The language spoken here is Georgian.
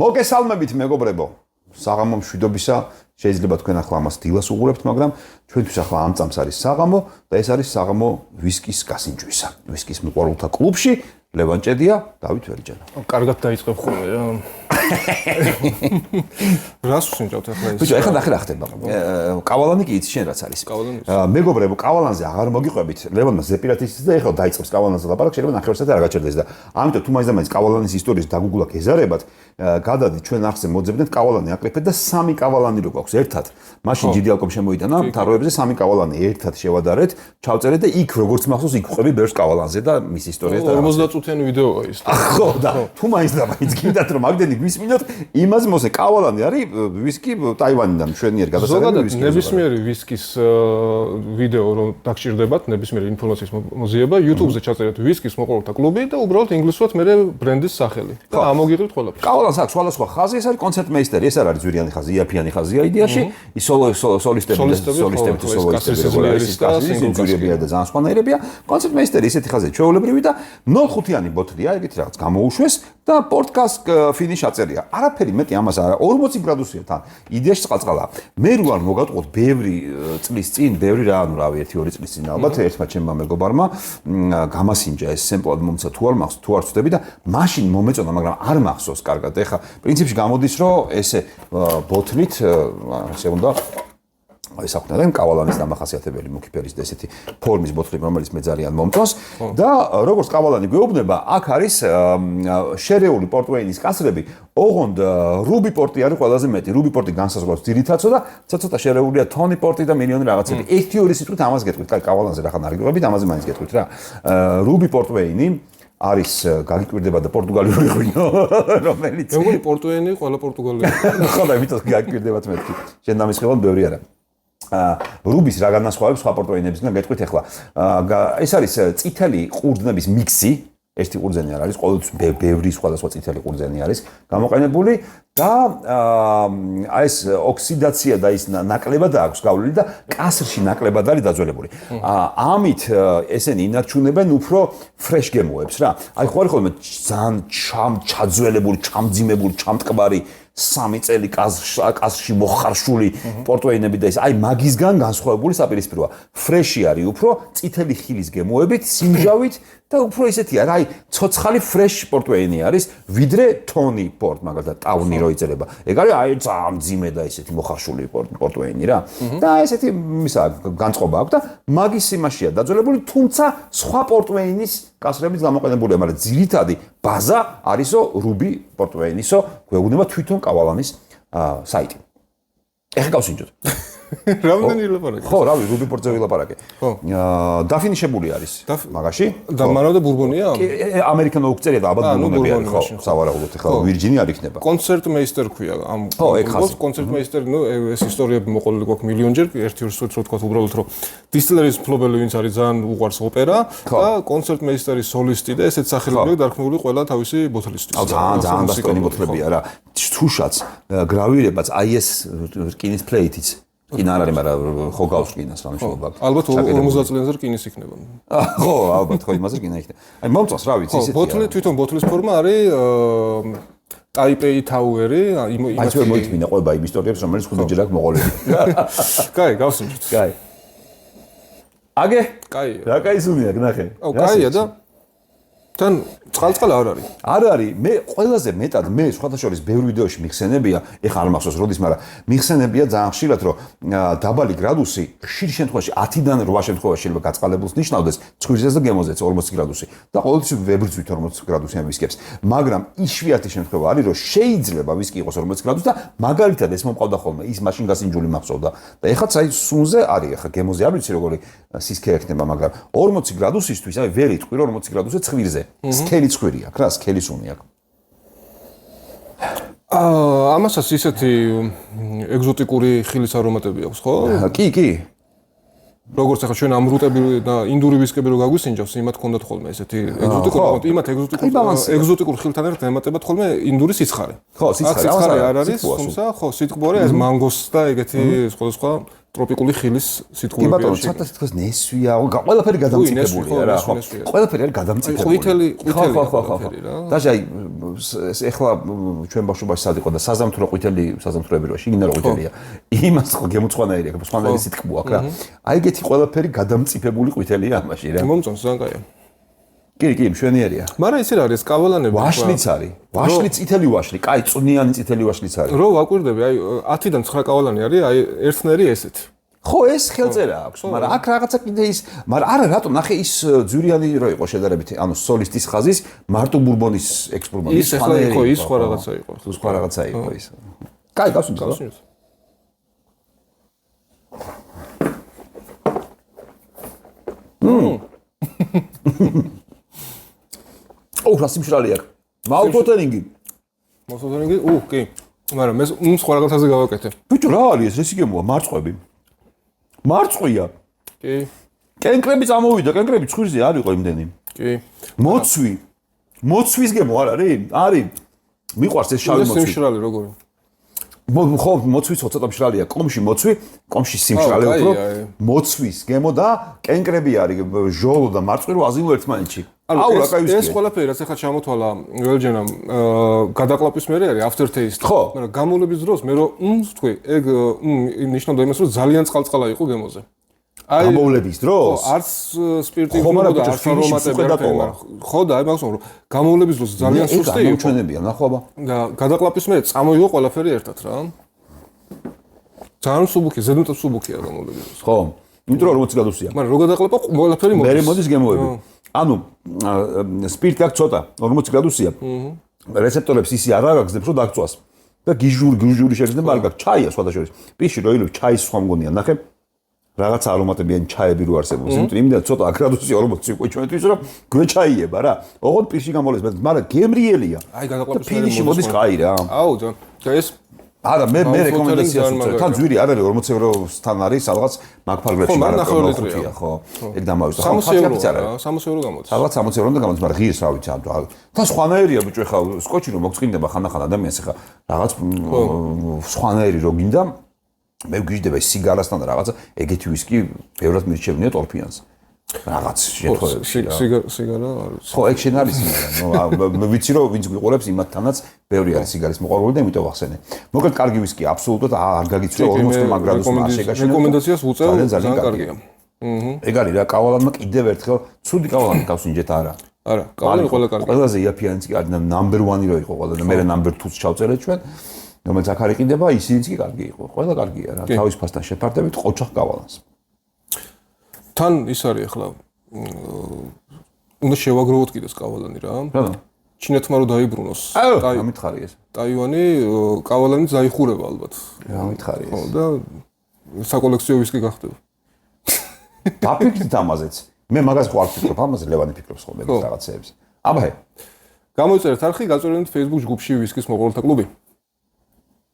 მოგესალმებით მეგობრებო. საღამო მშვიდობისა შეიძლება თქვენ ახლა ამას დილას უყურებთ, მაგრამ ჩვენთვის ახლა ამ წამს არის საღამო და ეს არის საღამო ვისკის გასინჯვისა. ვისკის მოყვარულთა კლუბში ლევან ჭედია, დავით ვერიჯანა. კარგად დაიწყებ ხოლმე რა. რას უსინჯავთ ახლა ეს? ბიჭო, ახლა ნახე რა ხდება. კავალანი კი იცი შენ რაც არის. მეგობრებო, კავალანზე აღარ მოგიყვებით. ლევანმა ზეპირად იცის და ახლა დაიწყებს კავალანზე ლაპარაკი, შეიძლება ნახევარსაათი არ გაჩერდეს და ამიტომ თუ მაინც კავალანის ისტორიის დაგუგლა გეზარებათ, გადადით ჩვენ არხზე მოძებნეთ კავალანი აკრიფეთ და 3 კავალანი რო გვაქვს ერთად. მაშინ GDL-კომ შემოიტანა თაროებზე 3 კავალანი ერთად შევადარეთ, ჩავწერეთ და იქ როგორც მახსოვს იქ ვყვები ბევრს კავალანზე და მის ისტორიას და 50 წუთიანი ვიდეოა ის. ხო და თუ მაინც გინდათ რომ მაგდენი გვისმინოთ, იმას მოსე კავალანი არის ვისკი ტაივანიდან მშვენიერ გადასაღები ვისკი. ნებისმიერი ვისკის ვიდეო რომ დაგჭირდებათ, ნებისმიერი ინფორმაციის მოზიება, YouTube-ზე ჩაწერეთ ვისკის მოყვარულთა კლუბი და უბრალოდ ინგლისურად მე ბრენდის სახელი. და ამოგიღებთ ყველაფერს. კავალანს აქვს სხვადასხვა ხაზი, ეს არის კონცერტმეისტერი, ეს არ არის ძვირიანი ხაზი, იაფიანი ხაზია იდეაში. ის სოლისტები და სოლისტები და ძალიან სხვანაირებია. კონცერტმეისტერი ისეთი ხაზია, ჩვეულებრივი და 0.5-იანი ბოთლია, ეგეთი რაღაც გამოუშვეს და პორტკას ფინიშ აწერია. არაფერი მეტი ამას არა, 40 გრადუსია თან. იდეაში წყალწყალა. მე რო არ მოგატყოთ ბევრი წლის წინ, ბევრი რა, ანუ რავი, 1-2 წლის წინ ალბათ ერთმა ჩემმა მეგობარმა გამასინჯა ეს სემპლად მომცა თუ არ მახსოვს, თუ არ ვწდები და მაშინ მომეწონა, მაგრამ არ მახსოვს კარგად. ეხა პრინციპში გამოდის, რომ ესე ბოთლით ასე უნდა ეს აქვს და კავალანის დამახასიათებელი მუქი ფერის და ესეთი ფორმის ბოთლი, რომელიც მე ძალიან მომწონს და როგორც კავალანი გვეუბნება, აქ არის შერეული პორტვეინის კასრები, ოღონდ რუბი პორტი არის ყველაზე მეტი. რუბი პორტი განსაზღვრავს ძირითადსო და ცოტა შერეულია თონი პორტი და მილიონი რაღაცები. 1-2 სიტყვით ამას გეტყვით, კაი კავალანზე რახან არ გიყვებით, ამაზე მაინც გეტყვით რა. რუბი პორტვეინი არის გაგიკვირდება და პორტუგალიური ღვინო, რომელიც მეგონი პორტვეინი ყველა პორტუგალია. ხო და იმიტომ გაგიკვირდებათ მეთქი. შენ დამისხილოთ ბევრი არა. რუბის რა განასხვავებს სხვა პორტვეინებისგან გეტყვით ახლა. ეს არის წითელი ყურძნების მიქსი, ერთი ყურძენი არ არის, ყოველთვის ბევრი სხვადასხვა წითელი ყურძენი არის გამოყენებული და ეს ოქსიდაცია და ის ნაკლებად აქვს გავლილი და კასრში ნაკლებად არის დაძველებული. ამით ესენი ინარჩუნებენ უფრო ფრეშ გემოებს რა. აი ხო არის ხოლმე ძალიან ჩაძველებული, ჩამძიმებული, ჩამტკბარი 3 წელი კასრში მოხარშული პორტვეინები და ეს აი მაგისგან განსხვავებული საპირისპიროა. ფრეში არის უფრო წითელი ხილის გემოებით, სინჯავით და უფრო ისეთია რა, აი ცოცხალი ფრეშ პორტვეინი არის, ვიდრე თონი პორტ, მაგალითად ტაუნი რო იწერება. ეგ არის აი ძალიან მძიმე და ისეთი მოხარშული პორტვეინი რა. და ესეთი ისა განწყობა აქვს და მაგის იმაშია დაძველებული, თუმცა სხვა პორტვეინის კასრების გამოყენებულია, მაგრამ ძირითადი ბაზა არისო რუბი პორტვეინისო, გვეუბნება თვითონ კავალანის საიტი. ეხლა გავსინჯოთ. რამდენი ვილაპარაკე? ხო, რავი, რუბი პორტზე ვილაპარაკე. ხო. დაფინიშებული არის მაგაში. და მანავდა ბურბონია? ამერიკანო უკწერია და ალბათ ბურბონები არის, ხო, სავარაუდოდ ეხლა ვირჯინი არ იქნება. კონცერტმეისტერ ქვია ამ კონცერტმეისტერი, ნუ ეს ისტორიები მოყოლილი გვაქვს მილიონჯერ, 1-2 სიტყვით რო თქვა უბრალოდ რომ დისტილერის მფლობელი ვინც არის ძალიან უყვარს ოპერა და კონცერტმეისტერის სოლისტი და ესეთ სახელები დარქმეული ყველა თავისი ბოთლისთვის. ძალიან დასკვენი ბოთლებია რა. თუშაც გრავირებაც აი ეს რკინის პლეიტიც კი არ არის, მაგრამ ხო გავს რკინას რა მნიშვნელობა აქვს. ალბათ 50 წლიანზე რკინის იქნება. ხო, ალბათ ხო იმაზე რკინა იქნება. აი მომწონს რა ვიცი ისეთი. ბოთლი თვითონ ბოთლის ფორმა არის ტაიპეი თაუერი, იმას ვერ მოითმინა ყובה იმ ისტორიებს, რომელიც ხუთჯერ აქვს მოყოლილი. კაი, გავსინჯოთ. კაი. აგე? კაია. რა კაი სუნია, ნახე. აუ, კაია და თან წყალწყალი არ არის. არ არის. მე ყველაზე მეტად მე სხვადასხვა ბევრ ვიდეოში მიხსენებია, ეხლა არ მახსოვს როდის, მაგრამ მიხსენებია ძალიან ხშირად, რომ დაბალი გრადუსი ხშირ შემთხვევაში 10-დან 8 შემთხვევაში შეიძლება გაწყალებულს ნიშნავდეს, ცხვირზეც და გემოზეც 40 გრადუსი. და ყოველთვის ვებრძვით 40 გრადუსიან ვისკებს. მაგრამ იშვიათი შემთხვევა არის, რომ შეიძლება ვისკი იყოს 40 გრადუსი და მაგალითად ეს მომყავდა ხოლმე, ის მაშინ გასინჯული მახსოვდა. და ეხლა აი სუნზე არის, ეხლა გემოზე არ ვიცი როგორი სისქე ექნება, მაგრამ 40 გრადუსისთვის აი ვერ იტყვი 40 გრადუსზე ცხვირზე. სქელი ცხვირი აქვს რა, სქელი სუნი აქვს. ამასაც ისეთი ეგზოტიკური ხილის არომატები აქვს, ხო? კი, კი. როგორც ახლა ჩვენ ამ რუტები და ინდური ვისკები რო გაგვისინჯავს, იმათ ჰქონდათ ხოლმე ესეთი ეგზოტიკური, იმათ ეგზოტიკურ ხილთან ერთად ემატებათ ხოლმე ინდური სიცხარე. ხო, სიცხარე არ არის, თუმცა ხო, სიტყვორი ეს მანგოს და ეგეთი სხვადასხვა ტროპიკული ხილის კი სიტყვებია. ბატონო, ცოტა თქოს ნესვია, ყველაფერი გადამწიფებულია რა, ხო. ყველაფერი არის გადამწიფებული. ყვითელი ხო. და აი ეხლა ჩვენ ბავშვობაში სად იყო და საზამთრო ყვითელი საზამთროები რა, შიგნით რა ყვითელია. იმას ხო გემოწვანაერი აქვს, სხვანაირი სიტყვა აქვს რა. აი ეგეთი ყველაფერი გადამწიფებული ყვითელია ამაში რა. მომწონს ძალიან კაია. კი, მშვენიერია. მაგრამ იცი რა არის კავალანები? ვაშლიც არის. ვაშლი წითელი ვაშლი, კაი წვნიანი წითელი ვაშლიც არის. რო ვაკვირდები, აი 10-დან 9 კავალანი არის, აი ერთნაირი ესეთი. ხო, ეს ხელწერა აქვს, მაგრამ აქ რაღაცა კიდე ის, მაგრამ არა, რატო ნახე ის ძვირიანი რო იყო შედარებით, ანუ სოლისტის ხაზის მარტო ბურბონის ექსპერიმენტი. ის ახლა იყო, ის სხვა რაღაცა იყო. სხვა რაღაცა იყო ის. კაი, გასვით. რა სიმშრალე აქვს. მალტოტერინგი. კი. მაგრამ მე სხვა რაღაცაზე გავაკეთე. ბიჭო, რა არის ეს? ეს იგემოა მარწყვები. მარწყვია. კი. კენკრები წამოვიდა, კენკრები ცხვირზე არ იყო იმდენი. კი. მოცვი. მოცვის გემო არ არის? არის. მიყვარს ეს შავი მოცვი. სიმშრალე როგორი? ხო, მოცვის ცოტა მშრალია. კომში მოცვი, კომში სიმშრალე უფრო. მოცვის გემო და კენკრები არის, ჟოლო და მარწყვი რო აზილო ერთმანეთში. აუ, რა кайვისკია. ეს ყველაფერი რაც ახლა ჩამოთვალა ველჯენამ გადაყლაპის მერე არის after taste. მაგრამ გამოვლების დროს მე რო თქვი, ეგ ნიშნავდა იმას, რომ ძალიან წყალწყალა იყო გემოზე. გამოვლების დროს? არც სპირტი იყო და არც არომატები არ იყო. ხო და აი მაგას რომ გამოვლების დროს ძალიან სუსტი იყო. ჩვენებია, ნახვა. და გადაყლაპის მერე წამოიღო ყველაფერი ერთად რა. ძალიან სუბუქი, ზედმეტად სუბუქია გამოვლების დროს. ხო. იმიტომ რომ 40 გრადუსია. მაგრამ რო გადაყლაპა ყველაფერი მოდის. მერე მოდის გემოები. ანუ სპირტი აქვს ცოტა 40 გრადუსია. რეცეპტორებს ისი არ აგაგზნებს რომ დაგწვას. და გიჟური შეიძლება არ გაქვს ჩაია სხვადასხვა. პიში რო ილო ჩაის სხვა მგონია, ნახე. რაღაცა არომატებიანი ჩაები რო არსებობს. იმიტომ ცოტა გრადუსია 40 იყო ჩვენთვის რომ გვეჩაიება რა. ოღონდ პირში გამოვლეს, მაგრამ გემრიელია. აი გადაყლაპის ფინიში მოდის კაი რა. აუ და ეს არა მე რეკომენდაციას ვუწევ. თან ძვირი არ არის 40 ევროსთან არის სადღაც მაგფარგლებში მაგრამ ხო. ეგ დამავიწყდა. 60 euро გამოდის. სადღაც 60 ევროდან გამოდის, მაგრამ ღირს რა ვიცი ამ. თან სხვანაირია ბიჭო ხა სკოჩი რომ მოგწინდება ხანდახან ადამიანს ხა რაღაც სხვანაირი რო გინდა მე ვგიჟდება სიგარასთან და რაღაცა ეგეთი ვისკი ბევრად მირჩევნია ტორფიანს. რაღაც შემთხვევებში რა. სიგარა არის. ხო, ეგ შენ არის სიგარა. ნუ ვიცი რომ ვინც გვიყურებს იმათთანაც ბევრი არის სიგარის მოყვარული და იმიტომ ვახსენე. მოკლედ კარგი ვისკი აბსოლუტურად არ გაგიცრე 40 გრადუსს მასშეგაშენ. რეკომენდაციას ვუწევ ძალიან კარგია. ეგ არის რა კავალანმა კიდევ ერთხელ ცუდი კავალანი გავს ინჯეთ არა. არა, კავალანი ყველა კარგია. ყველაზე იაფიანიც კი არის number 1 რო იყო ყველა და მე number 2-ს ჩავწერეთ ჩვენ. რომელიც აქ არ იყიდება, ისინიც კი კარგი იყო. ყველა კარგია რა, თავის ფასთან შეფარდებით ყოჩახ კავალანს. თან ის არის ახლა უნდა შევაგროვოთ კიდეს კავალანი რა. ჩინეთმა რო დაიბრუნოს. აი, ამითხარი ეს. ტაივანი კავალანი დაიხურება ალბათ. ამითხარი ეს. ხო და საკოლექციო ვისკი გახდება. დაფიქრდით ამაზეც. მე მაგას ხო არ ვფიქრობ, ამაზე ლევანი ფიქრობს ხოლმე რაღაცეებს. აბა, გამოიწერეთ არხი, გაწვევთ Facebook ჯგუფში ვისკის მოყოლთა კლუბი.